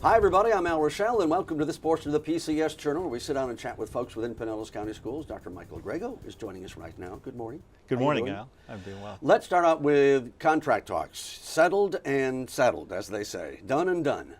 Hi everybody, I'm Ruechel and welcome to this portion of the PCS Journal where we sit down and chat with folks within Pinellas County Schools. Dr. Michael Grego is joining us right now. Good morning. Good morning, Al. I'm doing well. Let's start out with contract talks. Settled and settled, as they say. Done and done.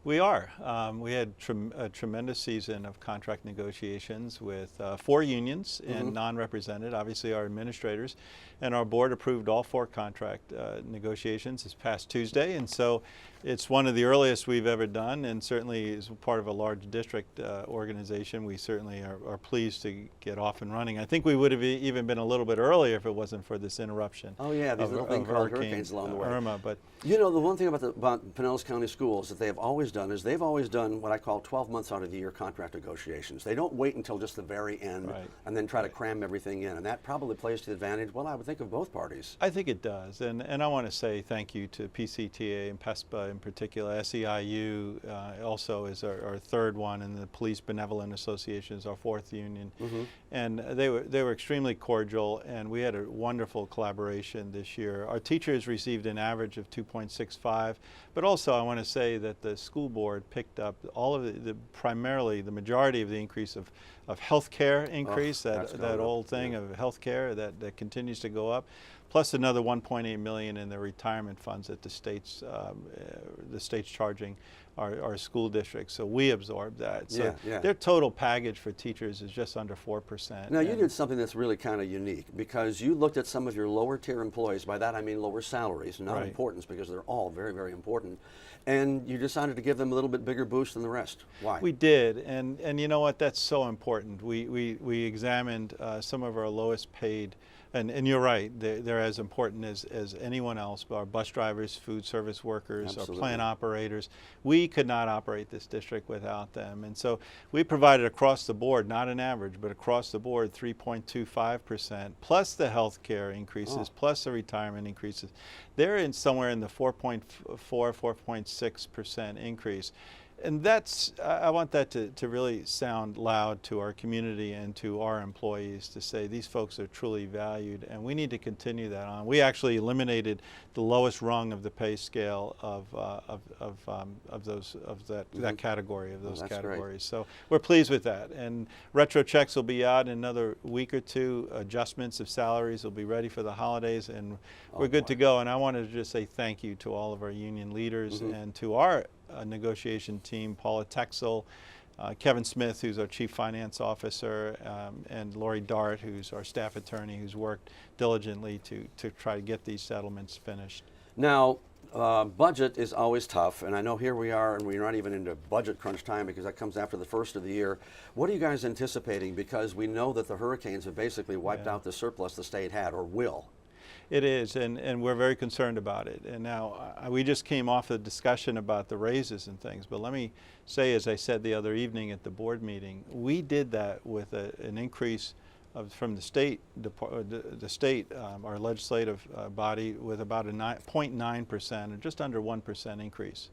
We are. We had a tremendous season of contract negotiations with 4 unions and non-represented, obviously our administrators, and our board approved all 4 contract negotiations this past Tuesday, and so it's one of the earliest we've ever done, and certainly as part of a large district organization, we certainly are pleased to get off and running. I think we would have even been a little bit earlier if it wasn't for this interruption. Oh yeah, these little things called hurricanes along the way. Irma, but you know, the one thing about Pinellas County Schools that they have always done is they've always done what I call 12 months out of the year contract negotiations. They don't wait until just the very end and then try to cram everything in, and that probably plays to the advantage, well, I would think, of both parties. I think it does, and I want to say thank you to PCTA and PESPA in particular. SEIU also is our 3rd one, and the Police Benevolent Association is our 4th union. And they were extremely cordial, and we had a wonderful collaboration this year. Our teachers received an average of 2.65, but also I want to say that the school board picked up all of primarily the majority of the increase of health care increase, that old thing of health care that continues to go up, plus another $1.8 million in the retirement funds that the state's charging our school districts. So we absorb that. So their total package for teachers is just under 4%. Now you did something that's really kind of unique because you looked at some of your lower tier employees. By that I mean lower salaries, not importance, because they're all very, very important. And you decided to give them a little bit bigger boost than the rest. Why? We did, and you know what? That's so important. We examined some of our lowest paid. And you're right, they're as important as anyone else, our bus drivers, food service workers, our plant operators. We could not operate this district without them. And so we provided across the board, not an average, but across the board 3.25%, plus the health care increases, plus the retirement increases. They're somewhere in the 4.4, 4.6% increase. And I want that to really sound loud to our community and to our employees to say these folks are truly valued, and we need to continue that on. We actually eliminated the lowest rung of the pay scale of that category, of those categories. Great. So we're pleased with that. And retro checks will be out in another week or 2. Adjustments of salaries will be ready for the holidays, and we're good to go. And I wanted to just say thank you to all of our union leaders and to our negotiation team, Paula Texel, Kevin Smith, who's our Chief Finance Officer, and Lori Dart, who's our staff attorney, who's worked diligently to try to get these settlements finished. Now, budget is always tough, and I know here we are, and we're not even into budget crunch time because that comes after the first of the year. What are you guys anticipating? Because we know that the hurricanes have basically wiped out the surplus the state had, or will. It is, and we're very concerned about it. And now we just came off a discussion about the raises and things, but let me say, as I said the other evening at the board meeting, we did that with an increase from the state, our legislative body, with about a 0.9% or just under 1% increase.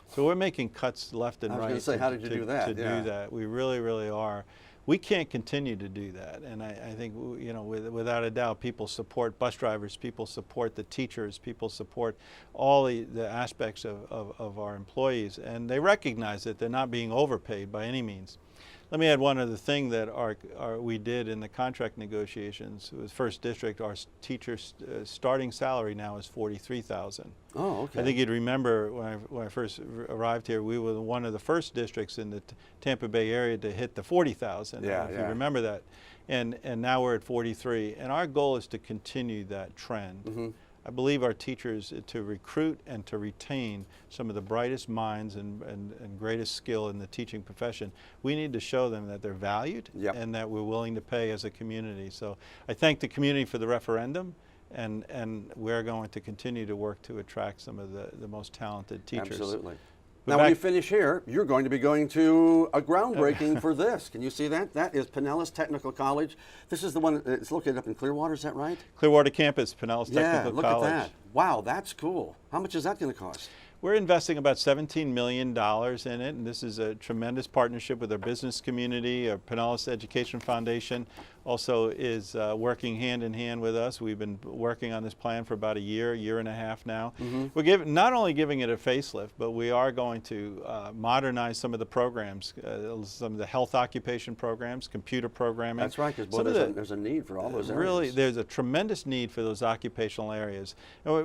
So we're making cuts left and right. I was going to say, how did you do that? To do that, we really, really are. We can't continue to do that, and I think, you know, without a doubt, people support bus drivers, people support the teachers, people support all the aspects of our employees, and they recognize that they're not being overpaid by any means. Let me add one other thing that we did in the contract negotiations with First District. Our teacher's starting salary now is $43,000. Oh, okay. I think you'd remember when I first arrived here, we were one of the first districts in the Tampa Bay area to hit the 40,000. Yeah, if you remember that, and now we're at 43. And our goal is to continue that trend. I believe our teachers, to recruit and to retain some of the brightest minds and greatest skill in the teaching profession, we need to show them that they're valued and that we're willing to pay as a community. So I thank the community for the referendum, and we're going to continue to work to attract some of the most talented teachers. Absolutely. Now, when you finish here, you're going to be going to a groundbreaking for this. Can you see that? That is Pinellas Technical College. This is the one that's located up in Clearwater, is that right? Clearwater campus, Pinellas Technical College. Yeah, look at that. Wow, that's cool. How much is that going to cost? We're investing about $17 million in it, and this is a tremendous partnership with our business community, our Pinellas Education Foundation, also is working hand in hand with us. We've been working on this plan for about a year and a half now. We're not only giving it a facelift, but we are going to modernize some of the programs, some of the health occupation programs, computer programming. That's right, because there's a need for all those areas. Really, there's a tremendous need for those occupational areas.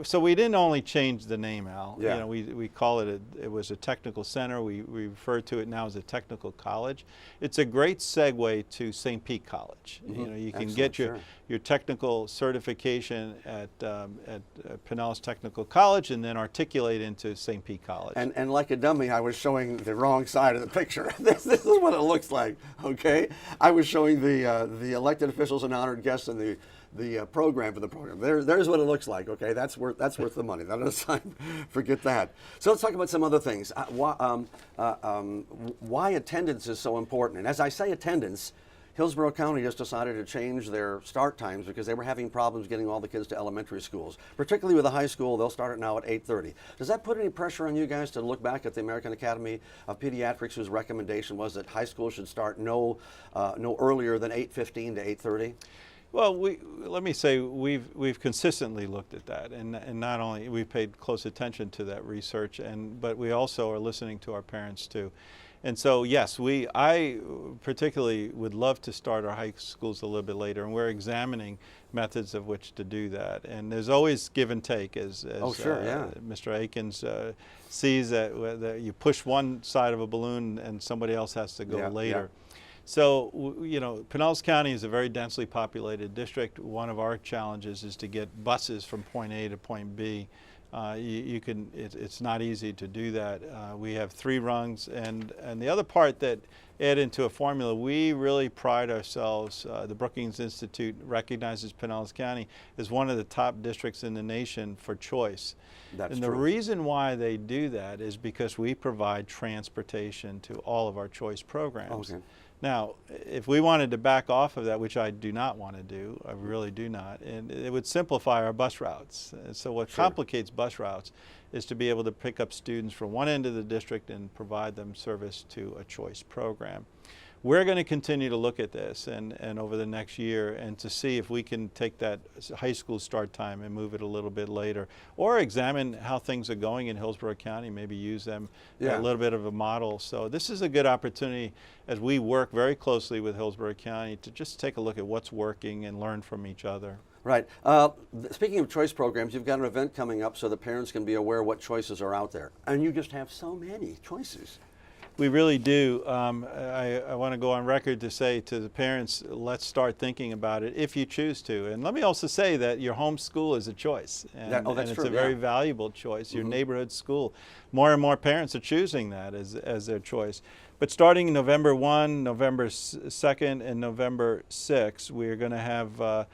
So we didn't only change the name, Al. Yeah. You know, we call it, it was a technical center. We refer to it now as a technical college. It's a great segue to St. Pete College. You know, you can get your technical certification at Pinellas Technical College and then articulate into St. Pete College. And like a dummy, I was showing the wrong side of the picture. This is what it looks like, okay? I was showing the elected officials and honored guests and the program for the program. There's what it looks like, okay? That's worth the money. That aside, forget that. So let's talk about some other things. Why attendance is so important. And as I say attendance, Hillsborough County just decided to change their start times because they were having problems getting all the kids to elementary schools. Particularly with the high school, they'll start it now at 8:30. Does that put any pressure on you guys to look back at the American Academy of Pediatrics, whose recommendation was that high school should start no earlier than 8:15 to 8:30? Well, let me say we've consistently looked at that, and not only we've paid close attention to that research, but we also are listening to our parents too. And so, yes, I particularly would love to start our high schools a little bit later, and we're examining methods of which to do that. And there's always give and take, as Mr. Akins sees that you push one side of a balloon and somebody else has to go later. Yeah. So, you know, Pinellas County is a very densely populated district. One of our challenges is to get buses from point A to point B. It's not easy to do that. We have 3 rungs, and the other part that add into a formula, we really pride ourselves, the Brookings Institute recognizes Pinellas County as one of the top districts in the nation for choice. That's and the reason why they do that is because we provide transportation to all of our choice programs. Okay. Now, if we wanted to back off of that, which I do not want to do, I really do not, and it would simplify our bus routes. So what complicates bus routes is to be able to pick up students from one end of the district and provide them service to a choice program. We're going to continue to look at this and over the next year and to see if we can take that high school start time and move it a little bit later, or examine how things are going in Hillsborough County, maybe use them a little bit of a model. So this is a good opportunity as we work very closely with Hillsborough County to just take a look at what's working and learn from each other. Right. Speaking of choice programs, you've got an event coming up so the parents can be aware what choices are out there. And you just have so many choices. We really do. I want to go on record to say to the parents, let's start thinking about it if you choose to. And let me also say that your home school is a choice. And, and it's a very valuable choice, your neighborhood school. More and more parents are choosing that as their choice. But starting November 1, November 2nd, and November 6th, we're going to have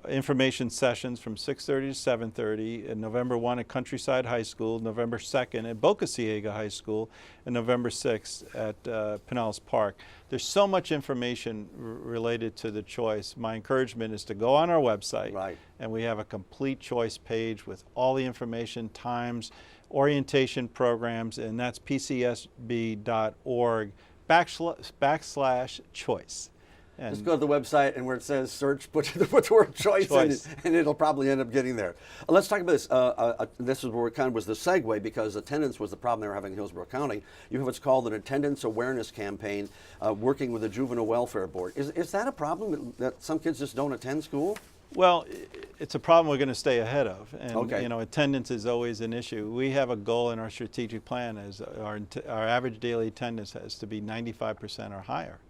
information sessions from 6:30 to 7:30, and November 1 at Countryside High School, November 2nd at Boca Ciega High School, and November 6th at Pinellas Park. There's so much information related to the choice. My encouragement is to go on our website, and we have a complete choice page with all the information, times, orientation programs, and that's pcsb.org/choice. Just go to the website, and where it says search, put the word choice. And it'll probably end up getting there. Let's talk about this. This is where it kind of was the segue, because attendance was the problem they were having in Hillsborough County. You have what's called an attendance awareness campaign, working with the Juvenile Welfare Board. Is that a problem that some kids just don't attend school? Well, it's a problem we're going to stay ahead of, and you know, attendance is always an issue. We have a goal in our strategic plan as our average daily attendance has to be 95% or higher.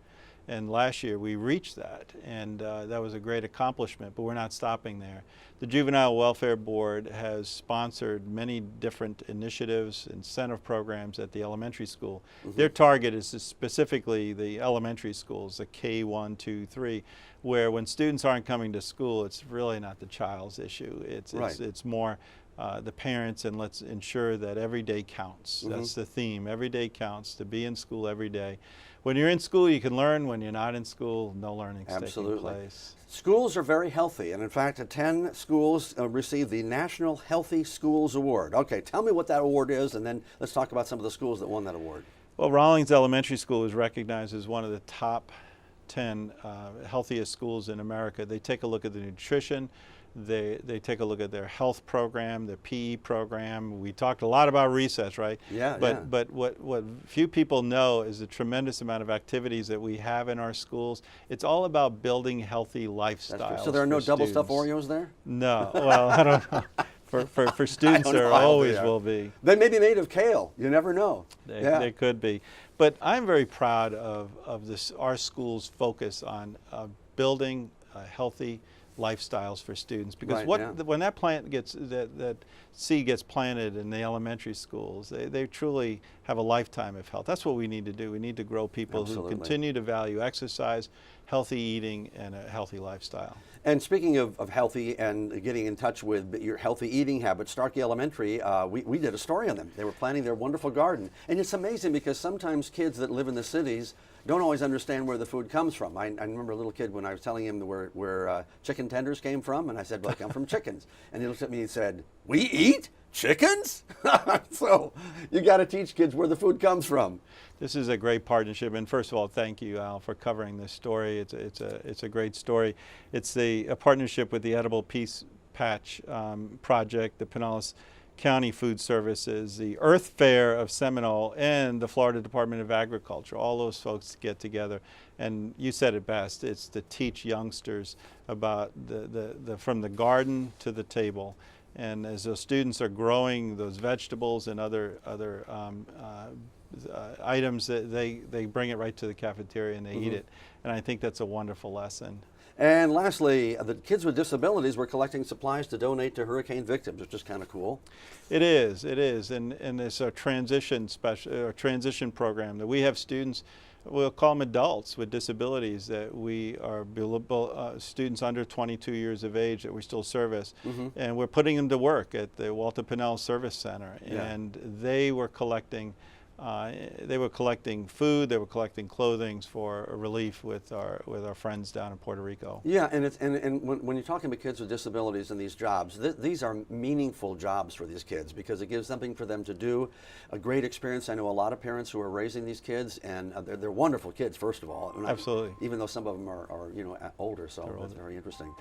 And last year we reached that, and that was a great accomplishment, but we're not stopping there. The Juvenile Welfare Board has sponsored many different initiatives, incentive programs at the elementary school. Their target is specifically the elementary schools, the K1, 2, 3, where when students aren't coming to school, it's really not the child's issue. It's more the parents, and let's ensure that every day counts. That's the theme. Every day counts, to be in school every day. When you're in school, you can learn. When you're not in school, no learning's taking place. Schools are very healthy, and in fact, 10 schools received the National Healthy Schools Award. Okay, tell me what that award is, and then let's talk about some of the schools that won that award. Well, Rawlings Elementary School is recognized as one of the top 10 healthiest schools in America. They take a look at the nutrition. They take a look at their health program, their PE program. We talked a lot about recess, right? Yeah, But what few people know is the tremendous amount of activities that we have in our schools. It's all about building healthy lifestyles. So there are no for double stuffed students. Oreos there? No. Well, I don't know. For students, know there how always they are. will be. They may be made of kale. You never know. They could be. But I'm very proud of our school's focus on building healthy lifestyles for students, because Right, when that plant gets that seed gets planted in the elementary schools, they truly have a lifetime of health. That's what we need to do. We need to grow people Absolutely. who continue to value exercise, healthy eating, and a healthy lifestyle. And speaking of healthy and getting in touch with your healthy eating habits, Starkey Elementary, we did a story on them. They were planting their wonderful garden. And it's amazing because sometimes kids that live in the cities don't always understand where the food comes from. I remember a little kid when I was telling him where chicken tenders came from, and I said, well, they come from chickens. And he looked at me and said, we eat chickens? So you got to teach kids where the food comes from. This is a great partnership, and first of all, thank you, Al, for covering this story. It's a great story. It's a partnership with the Edible Peace Patch Project, the Pinellas County Food Services, the Earth Fair of Seminole, and the Florida Department of Agriculture. All those folks get together, and you said it best. It's to teach youngsters about from the garden to the table. And as those students are growing those vegetables and other items, that they bring it right to the cafeteria and they eat it. And I think that's a wonderful lesson. And lastly, the kids with disabilities were collecting supplies to donate to hurricane victims, which is kind of cool. It is, and it's a transition program that we have students. We'll call them adults with disabilities that we are students under 22 years of age that we still service, and we're putting them to work at the Walter Pinell Service Center, and they were collecting food, they were collecting clothing for relief with our friends down in Puerto Rico. Yeah, and when you're talking about kids with disabilities in these jobs, these are meaningful jobs for these kids because it gives something for them to do, a great experience. I know a lot of parents who are raising these kids, and they're wonderful kids, first of all. Absolutely. Even though some of them are older, so that's very interesting.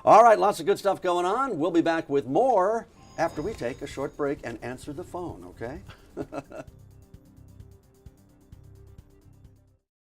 All right, lots of good stuff going on. We'll be back with more after we take a short break and answer the phone, okay?